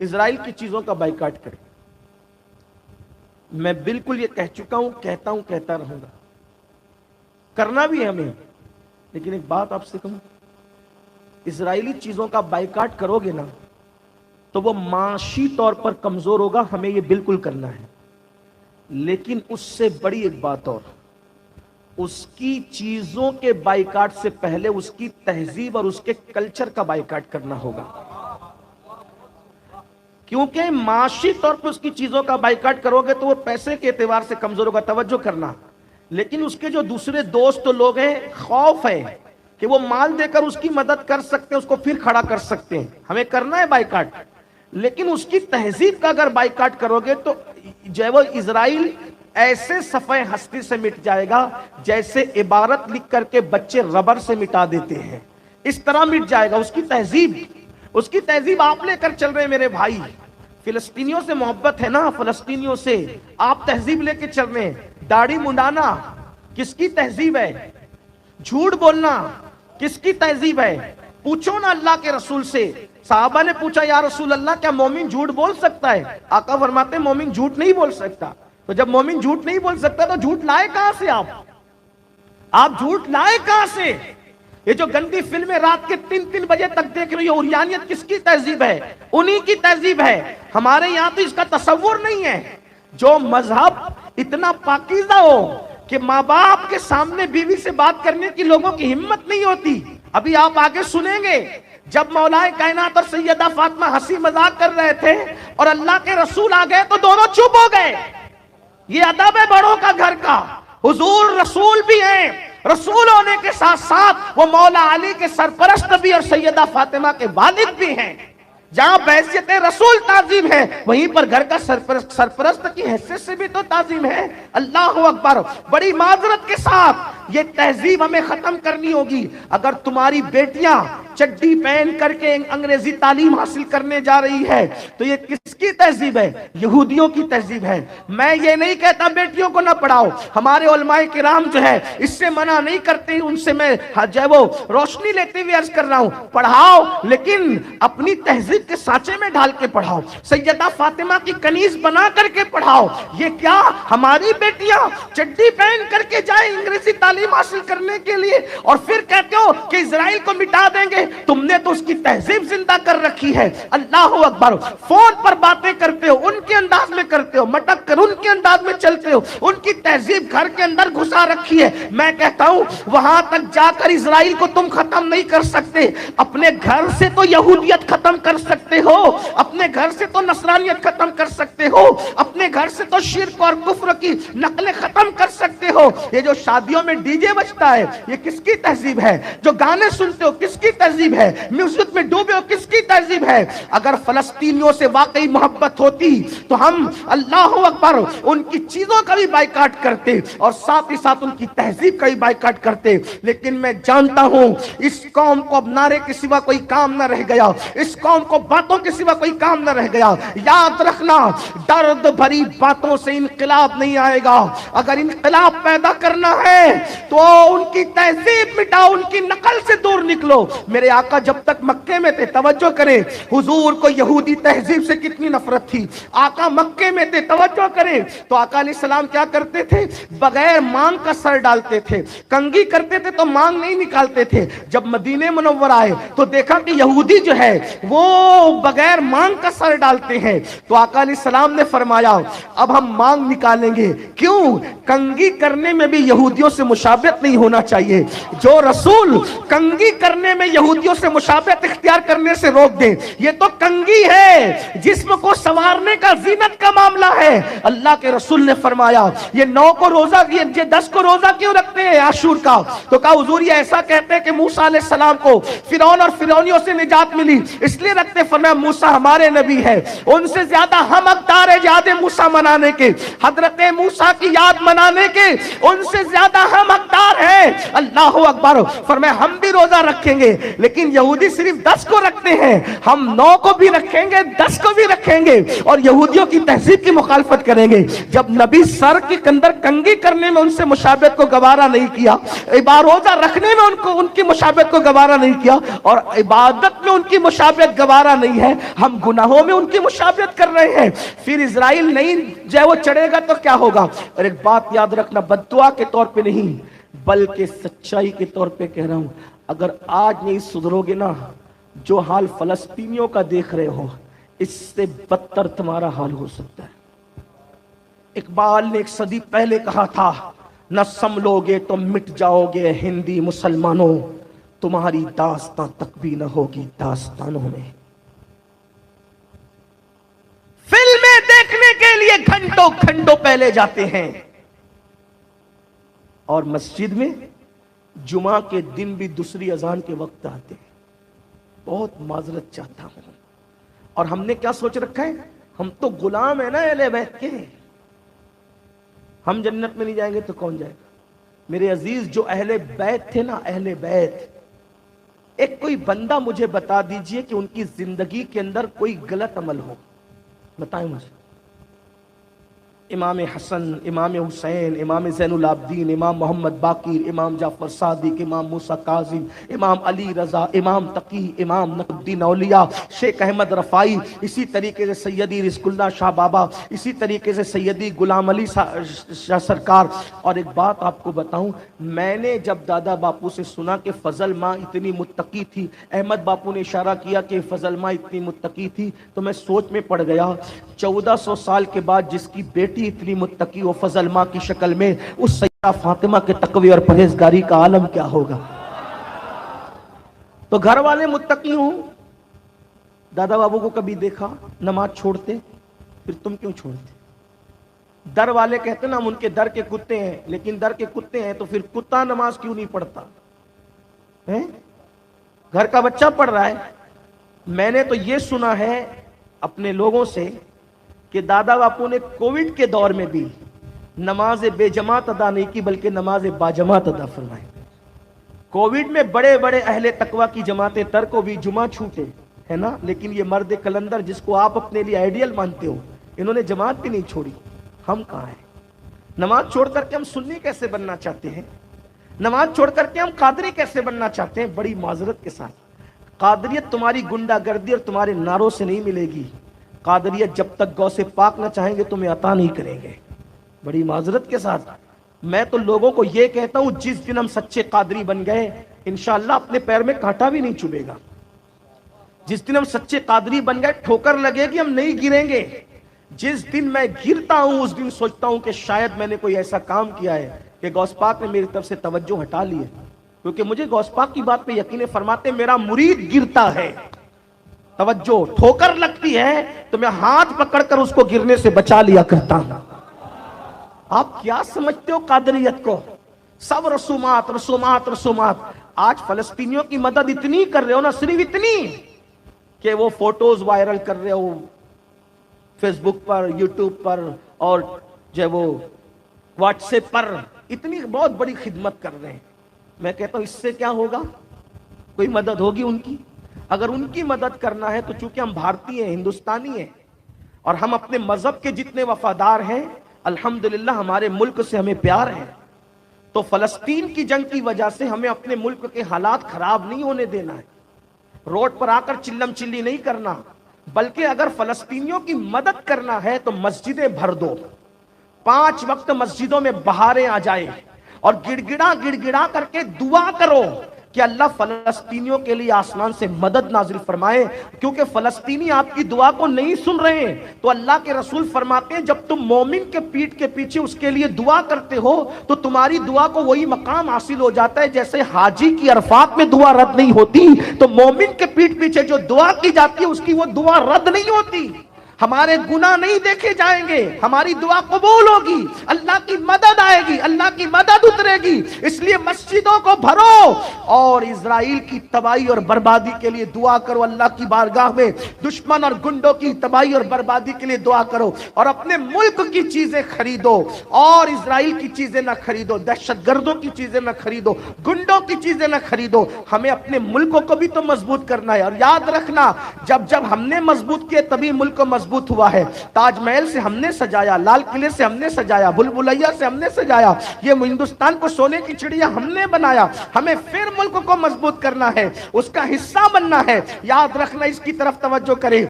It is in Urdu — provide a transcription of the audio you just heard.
اسرائیل کی چیزوں کا بائیکاٹ کریں. میں بالکل یہ کہہ چکا ہوں، کہتا ہوں، کہتا رہوں گا، کرنا بھی ہے ہمیں. لیکن ایک بات آپ سے کہوں، اسرائیلی چیزوں کا بائیکاٹ کرو گے نا تو وہ معاشی طور پر کمزور ہوگا، ہمیں یہ بالکل کرنا ہے. لیکن اس سے بڑی ایک بات اور، اس کی چیزوں کے بائیکاٹ سے پہلے اس کی تہذیب اور اس کے کلچر کا بائیکاٹ کرنا ہوگا. کیونکہ معاشی طور پر اس کی چیزوں کا بائیکاٹ کرو گے تو وہ پیسے کے اعتبار سے کمزور ہوگا، توجہ کرنا. لیکن اس کے جو دوسرے دوست لوگ ہیں، خوف ہے کہ وہ مال دے کر اس کی مدد کر سکتے ہیں، اس کو پھر کھڑا کر سکتے ہیں. ہمیں کرنا ہے بائیکاٹ، لیکن اس کی تہذیب کا اگر بائیکاٹ کرو گے تو جو ہے وہ اسرائیل ایسے صفحے ہستی سے مٹ جائے گا جیسے عبارت لکھ کر کے بچے ربر سے مٹا دیتے ہیں، اس طرح مٹ جائے گا. اس کی تہذیب آپ لے کر چل رہے ہیں میرے بھائی. فلسطینیوں سے محبت ہے نا، فلسطینیوں سے آپ تہذیب لے کے چل رہے ہیں. داڑھی منڈانا کس کی تہذیب ہے؟ جھوٹ بولنا کس کی تہذیب ہے؟ پوچھو نا اللہ کے رسول سے. صحابہ نے پوچھا یا رسول اللہ کیا مومن جھوٹ بول سکتا ہے؟ آقا فرماتے ہیں مومن جھوٹ نہیں بول سکتا. تو جب مومن جھوٹ نہیں بول سکتا تو جھوٹ لائے کہاں سے؟ آپ جھوٹ لائے کہاں سے؟ یہ جو گندی فلمیں رات کے 3 بجے تک دیکھ رہی ہو، عریانیت کس کی تہذیب ہے؟ انہی کی تہذیب ہے. ہمارے یہاں تو اس کا تصور نہیں ہے. جو مذہب اتنا پاکیزہ ہو کہ ماں باپ کے سامنے بیوی سے بات کرنے کی لوگوں کی ہمت نہیں ہوتی. ابھی آپ آگے سنیں گے جب مولا کائنات اور سیدہ فاطمہ ہنسی مذاق کر رہے تھے اور اللہ کے رسول آ گئے تو دونوں چپ ہو گئے. یہ ادب ہے بڑوں کا گھر کا. حضور رسول بھی ہیں، رسول ہونے کے ساتھ ساتھ وہ مولا علی کے سرپرست بھی اور سیدہ فاطمہ کے والد بھی ہیں. جہاں بحیثیت رسول تعظیم ہے وہیں پر گھر کا سرپرست کی حیثیت سے بھی تو تعظیم ہے. اللہ اکبر. بڑی معذرت کے ساتھ یہ تہذیب ہمیں ختم کرنی ہوگی. اگر تمہاری بیٹیاں چڈی پہن کر کے انگریزی تعلیم حاصل کرنے جا رہی ہے تو یہ کس کی تہذیب ہے؟ یہودیوں کی تہذیب ہے. میں یہ نہیں کہتا بیٹیوں کو نہ پڑھاؤ، ہمارے علماء کرام جو ہے اس سے منع نہیں کرتے، ان سے میں جو ہے وہ روشنی لیتے ہوئے عرض کر رہا ہوں پڑھاؤ، لیکن اپنی تہذیب کے سانچے میں ڈھال کے پڑھاؤ. سیدہ فاطمہ کی کنیز بنا کر کے پڑھاؤ. یہ کیا ہماری بیٹیاں چڈی پہن کر کے جائیں انگریزی تعلیم حاصل کرنے کے لیے اور پھر کہتے ہو کہ اسرائیل کو مٹا دیں گے؟ تم نے تو اس کی تہذیب زندہ کر رکھی ہے. اللہ اکبر. فون پر باتیں کرتے ہو ان کے انداز میں کرتے ہو، مٹک کر ان کے انداز میں چلتے ہو، ان کی تہذیب گھر کے اندر گھسا رکھی ہے. میں کہتا ہوں وہاں تک جا کر اسرائیل کو تم ختم نہیں کر سکتے. اپنے گھر سے تو یہودیت ختم کر سکتے ہو، اپنے گھر سے تو نصرانیت ختم کر سکتے ہو، اپنے گھر سے تو شرک اور کفر کی نقلیں ختم کر سکتے ہو. یہ جو شادیوں میں ڈی جے بجتا ہے یہ کس کی تہذیب ہے؟ جو گانے سنتے ہو کس کی تہذیب ہے؟ میوزک میں ڈوبے ہو کس کی تہذیب ہے؟ اگر فلسطینیوں سے واقعی محبت ہوتی تو ہم اللہ اکبر ان کی چیزوں کا بھی بائیکاٹ کرتے اور ساتھ ہی ساتھ ان کی تہذیب کا بھی بائیکاٹ کرتے. لیکن میں جانتا ہوں اس قوم کو اب نعرے کے سوا کوئی کام نہ رہ گیا، اس قوم کو باتوں کے سوا کوئی کام نہ رہ گیا. یاد رکھنا درد بھری باتوں سے انقلاب نہیں آئے گا. اگر انقلاب پیدا کرنا ہے تو ان کی تہذیب مٹاؤ، ان کی نقل سے دور نکلو. میرے آقا جب تک مکے میں تھے، توجہ کریں، حضور کو یہودی تہذیب سے کتنی نفرت تھی. آقا مکے میں تھے، توجہ کریں، تو آقا علیہ السلام کیا کرتے تھے؟ بغیر مانگ کا سر ڈالتے تھے. کنگھی کرتے تھے تو مانگ نہیں نکالتے تھے. جب مدینے منور آئے تو دیکھا کہ یہودی جو ہے وہ بغیر مانگ کا سر ڈالتے ہیں. تو آقا علیہ السلام نے فرمایا اب ہم مانگ نکالیں گے. کیوں؟ کنگھی کرنے میں بھی یہودیوں سے مشابہت نہیں ہونا چاہیے. جو رسول کنگھی کرنے میں یہودیوں سے مشابہت اختیار کرنے سے روک دیں، یہ تو کنگھی ہے، جسم کو سنوارنے کا، زینت کا معاملہ ہے. اللہ کے رسول نے فرمایا یہ 9 کو روزہ، یہ 10 کو روزہ کیوں رکھتے ہیں عاشور کا؟ تو کہا حضور یہ ایسا کہتے ہیں کہ موسیٰ علیہ السلام کو فرعون اور فرعونیوں سے نجات ملی اس لیے رکھتے. فرمایا موسیٰ ہمارے نبی ہے، ان سے زیادہ ہم حقدار حقدار ہے یاد موسیٰ منانے کے، حضرت موسیٰ کی یاد منانے کے، ان سے زیادہ ہم حقدار ہیں۔ اللہ اکبر۔ فرمایا ہم بھی روزہ رکھیں گے، لیکن یہودی صرف 10 کو رکھتے ہیں، ہم 9 کو بھی رکھیں گے، 10 کو بھی رکھیں گے، اور یہودیوں کی تہذیب کی مخالفت کریں گے۔ جب نبی سر کے اندر کنگھی کرنے میں ان سے مشابہت کو گوارا نہیں کیا، روزہ رکھنے میں ان کی مشابہت کو گوارا نہیں کیا، اور عبادت میں ان کی مشابہت گوارا نہیں ہے، ہم گناہوں میں ان کی مشابہت کر رہے ہیں، پھر اسرائیل نہیں جائے وہ چڑھے گا تو کیا ہوگا؟ اور ایک بات یاد رکھنا، بد دعا کے طور پہ نہیں بلکہ سچائی کے طور پہ کہہ رہا ہوں، اگر آج نہیں سدھرو گے نا، جو حال فلسطینیوں کا دیکھ رہے ہو اس سے بدتر تمہارا حال ہو سکتا ہے۔ اقبال نے 1 صدی پہلے کہا تھا، نہ سنبھلو گے تو مٹ جاؤ گے ہندی مسلمانوں، تمہاری داستان تک بھی نہ ہوگی داستانوں میں۔ فلمیں دیکھنے کے لیے گھنٹوں گھنٹوں پہلے جاتے ہیں، اور مسجد میں جمعہ کے دن بھی دوسری اذان کے وقت آتے ہیں۔ بہت معذرت چاہتا ہوں، اور ہم نے کیا سوچ رکھا ہے؟ ہم تو غلام ہیں نا اہل بیت کے، ہم جنت میں نہیں جائیں گے تو کون جائے گا؟ میرے عزیز، جو اہل بیت تھے نا، اہل بیت، ایک کوئی بندہ مجھے بتا دیجئے کہ ان کی زندگی کے اندر کوئی غلط عمل ہو، بتائیں مجھے۔ امام حسن، امام حسین، امام زین العابدین، امام محمد باقر، امام جعفر صادق، امام موسیٰ کاظم، امام علی رضا، امام تقی، امام نقی الدین اولیاء، شیخ احمد رفاعی، اسی طریقے سے سیدی رزق اللہ شاہ بابا، اسی طریقے سے سیدی غلام علی شاہ سرکار۔ اور ایک بات آپ کو بتاؤں، میں نے جب دادا باپو سے سنا کہ فضل ماں اتنی متقی تھی، احمد باپو نے اشارہ کیا کہ فضل ماں اتنی متقی تھی، تو میں سوچ میں پڑ گیا، 1400 سال کے بعد جس کی بیٹی اتنی متقی و فضل ماں کی شکل میں، اس سیدہ فاطمہ کے تقوی اور پرہیزگاری کا عالم کیا ہوگا؟ تو گھر والے متقی ہوں، دادا بابو کو کبھی دیکھا نماز چھوڑتے؟ پھر تم کیوں چھوڑتے؟ در والے کہتے نا ہم ان کے در کے کتے ہیں، لیکن در کے کتے ہیں تو پھر کتا نماز کیوں نہیں پڑھتا؟ گھر کا بچہ پڑھ رہا ہے۔ میں نے تو یہ سنا ہے اپنے لوگوں سے کہ دادا باپو نے کووڈ کے دور میں بھی نماز بے جماعت ادا نہیں کی، بلکہ نماز با جماعت ادا فرمائی۔ کووڈ میں بڑے بڑے اہل تقوی کی جماعتیں ترک و بھی جمعہ چھوٹے ہے نا، لیکن یہ مرد کلندر جس کو آپ اپنے لیے آئیڈیل مانتے ہو، انہوں نے جماعت بھی نہیں چھوڑی۔ ہم کہاں ہیں؟ نماز چھوڑ کر کے ہم سنی کیسے بننا چاہتے ہیں؟ نماز چھوڑ کر کے ہم قادری کیسے بننا چاہتے ہیں؟ بڑی معذرت کے ساتھ، قادریت تمہاری گنڈا گردی اور تمہارے نعروں سے نہیں ملے گی۔ قادریت جب تک غوث پاک نہ چاہیں گے تمہیں عطا نہیں کریں گے۔ بڑی معذرت کے ساتھ میں تو لوگوں کو یہ کہتا ہوں، جس دن ہم سچے قادری بن گئے انشاءاللہ اپنے پیر میں کانٹا بھی نہیں چبھے گا۔ جس دن ہم سچے قادری بن گئے ٹھوکر لگے گی، ہم نہیں گریں گے۔ جس دن میں گرتا ہوں اس دن سوچتا ہوں کہ شاید میں نے کوئی ایسا کام کیا ہے کہ غوث پاک نے میری طرف سے توجہ ہٹا لی ہے، کیونکہ مجھے غوث پاک کی بات پہ یقین فرماتے میرا مرید گرتا ہے، توجہ ٹھوکر لگتی ہے تو میں ہاتھ پکڑ کر اس کو گرنے سے بچا لیا کرتا ہوں۔ آپ کیا سمجھتے ہو قادریت کو؟ سب رسومات رسومات رسومات۔ آج فلسطینیوں کی مدد اتنی کر رہے ہو نا، صرف اتنی کہ وہ فوٹوز وائرل کر رہے ہو فیس بک پر، یوٹیوب پر، اور جو وہ واٹس ایپ پر، اتنی بہت بڑی خدمت کر رہے ہیں۔ میں کہتا ہوں اس سے کیا ہوگا؟ کوئی مدد ہوگی ان کی؟ اگر ان کی مدد کرنا ہے تو چونکہ ہم بھارتی ہیں، ہندوستانی ہیں، اور ہم اپنے مذہب کے جتنے وفادار ہیں، الحمدللہ ہمارے ملک سے ہمیں پیار ہے، تو فلسطین کی جنگ کی وجہ سے ہمیں اپنے ملک کے حالات خراب نہیں ہونے دینا ہے۔ روڈ پر آ کر چلم چلی نہیں کرنا، بلکہ اگر فلسطینیوں کی مدد کرنا ہے تو مسجدیں بھر دو، 5 وقت مسجدوں میں بہاریں آ جائے، اور گڑ گڑا کر کے دعا کرو کہ اللہ فلسطینیوں کے لیے آسمان سے مدد نازل فرمائے، کیونکہ فلسطینی آپ کی دعا کو نہیں سن رہے ہیں۔ تو اللہ کے رسول فرماتے ہیں جب تم مومن کے پیٹھ کے پیچھے اس کے لیے دعا کرتے ہو تو تمہاری دعا کو وہی مقام حاصل ہو جاتا ہے جیسے حاجی کی عرفات میں دعا رد نہیں ہوتی، تو مومن کے پیٹھ پیچھے جو دعا کی جاتی ہے اس کی وہ دعا رد نہیں ہوتی۔ ہمارے گناہ نہیں دیکھے جائیں گے، ہماری دعا قبول ہوگی، اللہ کی مدد آئے گی، اللہ کی مدد اترے گی۔ اس لیے مسجدوں کو بھرو اور اسرائیل کی تباہی اور بربادی کے لیے دعا کرو، اللہ کی بارگاہ میں دشمن اور گنڈوں کی تباہی اور بربادی کے لیے دعا کرو، اور اپنے ملک کی چیزیں خریدو اور اسرائیل کی چیزیں نہ خریدو، دہشت گردوں کی چیزیں نہ خریدو، گنڈوں کی چیزیں نہ خریدو۔ ہمیں اپنے ملکوں کو بھی تو مضبوط کرنا ہے، اور یاد رکھنا جب ہم نے مضبوط کیے تبھی ملک مضبوط ہوا ہے۔ تاج محل سے ہم نے سجایا، لال قلعے سے ہم نے سجایا، بھول بھلیا سے ہم نے سجایا، یہ ہندوستان کو سونے کی چڑیا ہم نے بنایا۔ ہمیں پھر ملک کو مضبوط کرنا ہے، اس کا حصہ بننا ہے۔ یاد رکھنا، اس کی طرف توجہ کریں۔